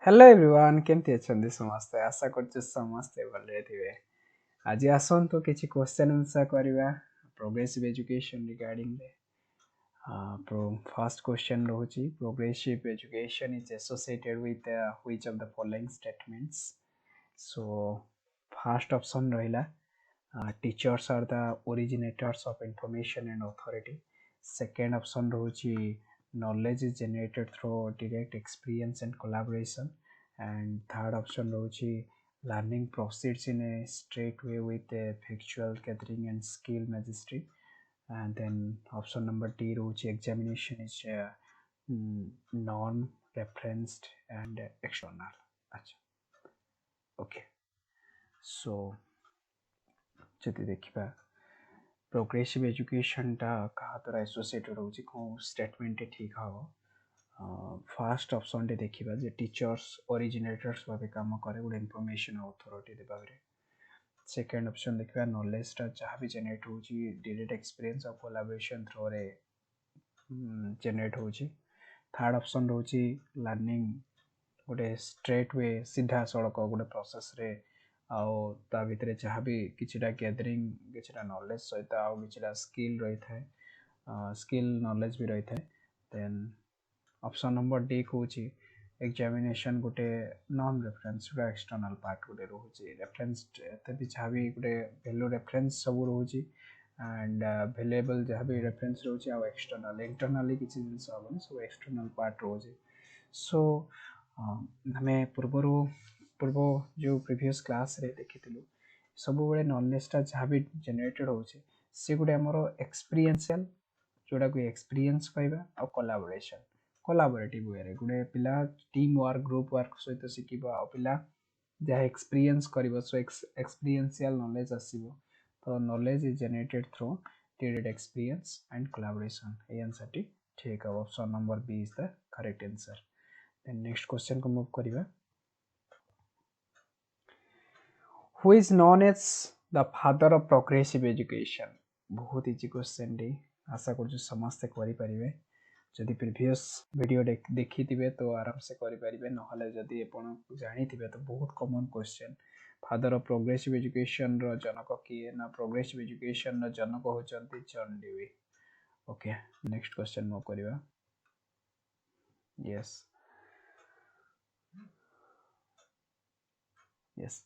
Hello everyone केमती अछंदी समस्ते आशा करछु समस्ते भले थिबे आज आसंतु किछि क्वेश्चन आंसर करबा progressive education regarding pro first question रहउची progressive education is associated with which of the following statements so first option रहिला teachers are the originators of information and authority second option रहउची knowledge is generated through direct experience and collaboration and third option rochi learning proceeds in a straight way with a factual gathering and skill mastery and then option number D rochi examination is norm referenced and external acha okay so जति देखिबा progressive education टा कहा द्वारा associated होची को statement ठीक हबो first option टे देखिबा जे टीचर्स ओरिजिनेटर्स भाबे काम करे गुड इंफॉर्मेशन अथॉरिटी दे बारे सेकंड ऑप्शन देखिबा नॉलेज टा जहा भी जनरेट होची direct experience of collaboration through रे जनरेट होची थर्ड ऑप्शन रहउची लर्निंग गुडे स्ट्रेट वे सीधा सड़क गुडे प्रोसेस रे आउ ता भितरे जहा भी किछिटा गैदरिंग किछिटा नॉलेज सहित आउ किछिटा स्किल रही थाए स्किल नॉलेज भी रही थाए देन ऑप्शन नंबर डी होची एग्जामिनेशन गुटे नॉन रेफरेंस गुटे एक्सटर्नल पार्ट गुटे रहउची रेफरेंस एते भी जहा भी गुटे वैल्यू रेफरेंस सब रहउची एंड अवेलेबल जहा भी रेफरेंस रहउची आउ एक्सटर्नल इंटरनली किछि जिंस हबनी सब एक्सटर्नल पार्ट रहउची सो हमें पूर्व जो प्रीवियस क्लास रे देखिथिलु सब बेले नॉलेज टा जहा भी जनरेटेड होचे से गुटे हमरो एक्सपीरियंशियल जोड़ा को एक्सपीरियंस पाइबा और कोलैबोरेशन कोलैबोरेटिव वे रे गुटे पिला टीम वर्क ग्रुप वर्क सहित सिकिबा और पिला जहा एक्सपीरियंस करिवो सो एक्सपीरियंशियल नॉलेज आसीबो तो knowledge is generated through direct experience and collaboration ए आंसर टी ठीक है option number B is the correct answer then next question को मूव करिबा who is known as the father of progressive education बहुत easy question D आशा करछु समस्त करि परिबे जदि प्रीवियस वीडियो देखि थिबे तो आराम से करि परिबे नहले जदि आपण जानि थिबे तो बहुत common question father of progressive education रो जनक किए ना प्रोग्रेसिव एजुकेशन रो जनक होचंती John Dewey okay next question move करिबा yes yes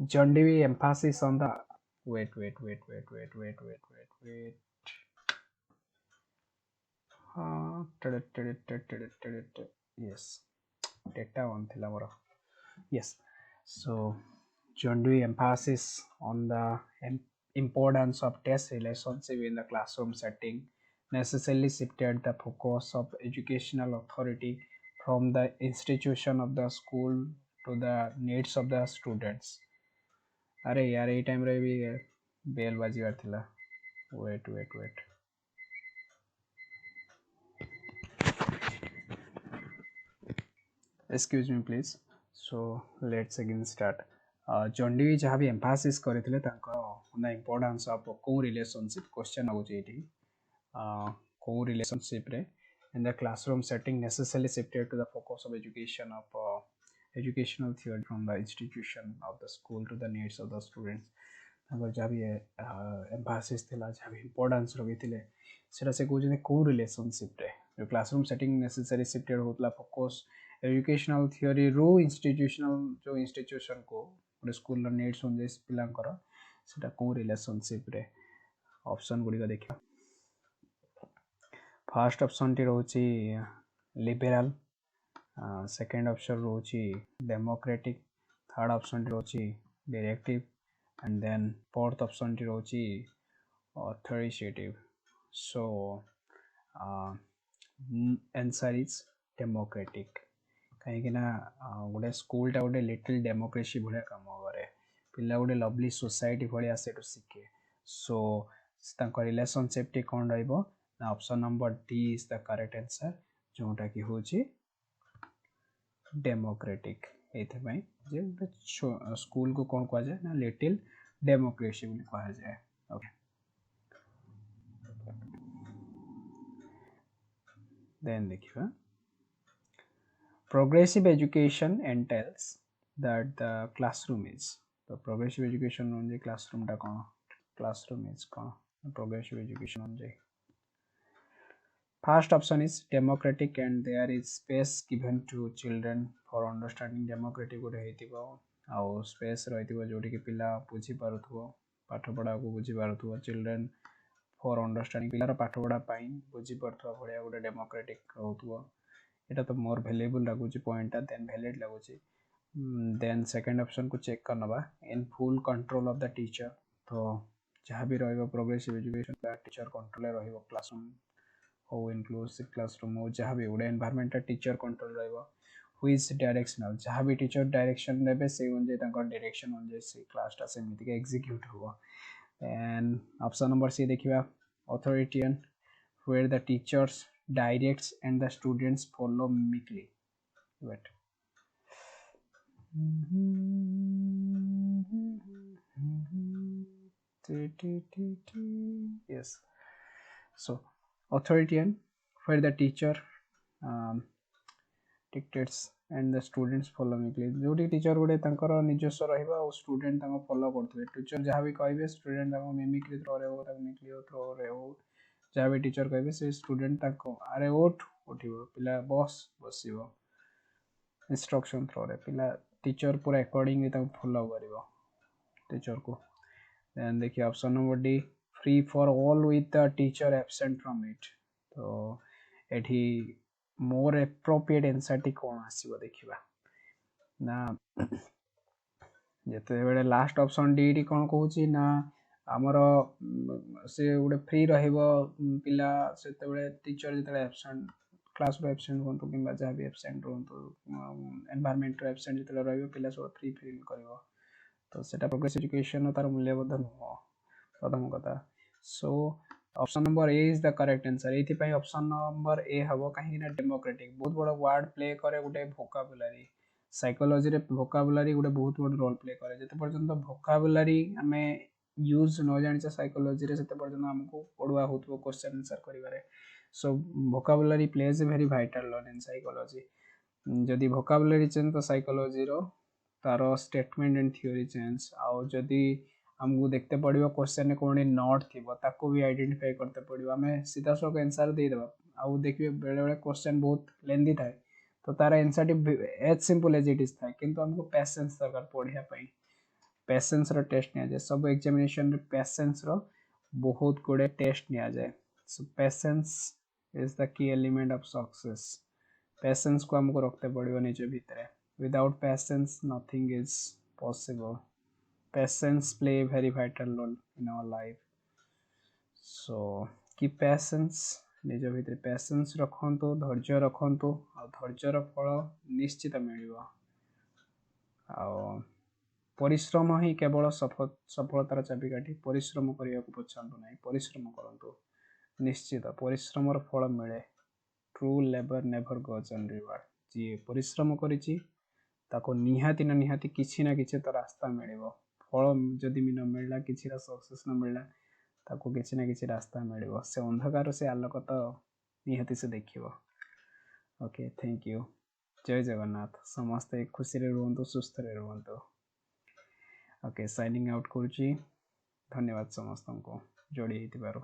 John Dewey emphasis on the wait. Yes, data on thilamora. Yes, so John Dewey emphasis on the importance of test relationship in the classroom setting necessarily shifted the focus of educational authority from the institution of the school to the needs of the students. अरे यार ये time रे भी bell बाजीवार थिला wait excuse me please so let's again start John Dewey जहाँ भी emphasis करथिले तांको द इंपोर्टेंस ऑफ को रिलेशनशिप क्वेश्चन होची एठी को रिलेशनशिप रे in the classroom setting necessarily shifted to the focus of education of educational theory from the institution of the school to the needs of the students अगर जहाँ भी एम्फासिस थिला जहाँ भी इंपोर्टेंस रखिथिले सेटा से कहउजने को रिलेशनशिप रे जो क्लासरूम सेटिंग नेसेसरी शिफ्टेड होतला फोकस एजुकेशनल थियोरी रो इंस्टीट्यूशनल जो इंस्टीट्यूशन को गोटे स्कूल नीड्स अनुसार पिलांकर सेटा को रिलेशनशिप रे ऑप्शन गुडी का देखिया फर्स्ट ऑप्शन टी रोची लिबरल सेकंड ऑप्शन रोची डेमोक्रेटिक थर्ड ऑप्शन टी रोची directive and then fourth option टी रोची authoritative so answer is democratic कहीं ना गोटे स्कूल टा गोटे लिटिल डेमोक्रेसी भलिया काम करे पिला गोटे लवली सोसाइटी भलिया सेटु सिखे सो तांको रिलेशनशिप टी कोन रहइबो option number D is the correct answer जोटा कि होची डेमोक्रेटिक एथे भाई जे स्कूल को कोन कहा जाए ना लिटिल डेमोक्रेसी बोली कहा जाए ओके देन देखिबा progressive education entails that the classroom is तो progressive education म्हणजे classroom टा कौन classroom is कौन progressive education म्हणजे first option is democratic and there is space given to children for understanding democratic गोटे हेतिबो आउ space रहितिबो जोटी कि पिला बुझी पारुथबो पाठ पढ़ा को बुझी पारुथबो children for understanding पिलार पाठ पढ़ा पाई बुझी पारुथबो भलिया गोटे democratic रहउथबो एटा तो मोर वैल्यूएबल लागुची पॉइंट देन वैलिड लागुची देन सेकंड ऑप्शन को चेक करनबा in full control of the teacher तो जहाँ भी रहइबो प्रोग्रेसिव एजुकेशन का टीचर कंट्रोल रहइबो क्लासरूम हो इनक्लूसिव क्लासरूम हो जहाँ भी उडे एनवायरनमेंट टीचर कंट्रोल रहइबो हु इज डायरेक्शनल जहाँ भी टीचर डायरेक्शन देबे से उनजे तांकर डायरेक्शन उनजे से क्लास टा सेमिति के एग्जीक्यूट होबो एंड ऑप्शन नंबर सी देखिबा अथॉरिटियन where the teachers directs and the students follow mimicry. Wait. Yes. So authoritarian where the teacher dictates and the students follow mimicry. जोटी टीचर गुडे तांकर निजस्व रहिबा और स्टूडेंट तांको फॉलो करथबे टीचर जहाँ भी कहबे स्टूडेंट तांको मिमिक्री थ्रो रे हो तांको मिमिक्री थ्रो रे हो जहाँ भी टीचर कहबे से स्टूडेंट ताको अरे उठ उठिबो पिला बस बसिबो इंस्ट्रक्शन थ्रो रे पिला टीचर पूरा अकॉर्डिंगली ताको फॉलो करिवो टीचर को देन देखिए option number D free for all with the teacher absent from it तो एठी मोर एप्रोप्रिएट आंसर टी कोन आसीबो देखिबा ना जते बेले लास्ट ऑप्शन डी टी कोन कहूची ना आमर से गोटे फ्री रहिबो पिला सेते बेले टीचर जते एब्सेंट क्लास रो एब्सेंट होंतु किबा जहाँ भी एब्सेंट होंतु एनवायरनमेंट रो एब्सेंट जते रहिबो पिला सब फ्री फील करिवो तो सेटा प्रोग्रेसिव एजुकेशन तार मूल्यबोध नुह प्रथम कथा so option number A is the correct answer एथि पई ऑप्शन नंबर ए हबो काहे ना डेमोक्रेटिक बहुत बड़ वर्ड प्ले करे गोटे वोकाबुलरी साइकोलॉजी रे वोकाबुलरी गोटे बहुत बड़ रोल प्ले करे जते पर्यंत वोकाबुलरी हमें यूज न जानिचा साइकोलॉजी रे सेते पर्यंत हमको पढुआ होतबो क्वेश्चन आंसर करिवारे so vocabulary plays a very vital role in psychology जदी वोकाबुलरी चेंज तो साइकोलॉजी रो तारो स्टेटमेंट एंड थ्योरी चेंज आउ जदी हमको देखते पड़िबो क्वेश्चन ने कोनी नोट थिबो ताको भी आइडेंटिफाई करते पड़िबो हमें सीधा सो आंसर दे देबा आउ देखिबे बेले बेले क्वेश्चन बहुत लेंथी थाए तो तार आंसर टी as simple as it is थाए किंतु हमको पेशेंस दरकार पढिया पई पेशेंस रो टेस्ट निया जाय सब एग्जामिनेशन रे पेशेंस रो बहुत गुडे टेस्ट निया जाय so patience is the key element of success patience को हमको रखते पड़िबो निजे भीतर without patience nothing is possible patience play a very vital role in our life so keep patience निज भीतर patience रखंतु धैर्य रखंतु आ धैर्यर फल निश्चित मिलिबो आ परिश्रम ही केवल सफलतार चाबिकाठी परिश्रम करिया को पछांतु नाही परिश्रम करंतु निश्चित परिश्रमर फल मिले ट्रू लेबर नेवर गोज अनरिवार्ड जी परिश्रम करिछि ताको निहाती ना निहाती किछि ना किछि तो रास्ता मिलिबो फल जदि न मिलला किछि रा सक्सेस न मिलला ताको किछि ना किछि रास्ता मिलिबो से अंधकार से आलोक तो निहाती से देखिबो ओके थैंक यू जय जगन्नाथ समस्त खुशी रे रहंतु सुस्थ रे रहंतु ओके साइनिंग आउट करूची धन्यवाद समस्त को जोड़ी हेतिबारो।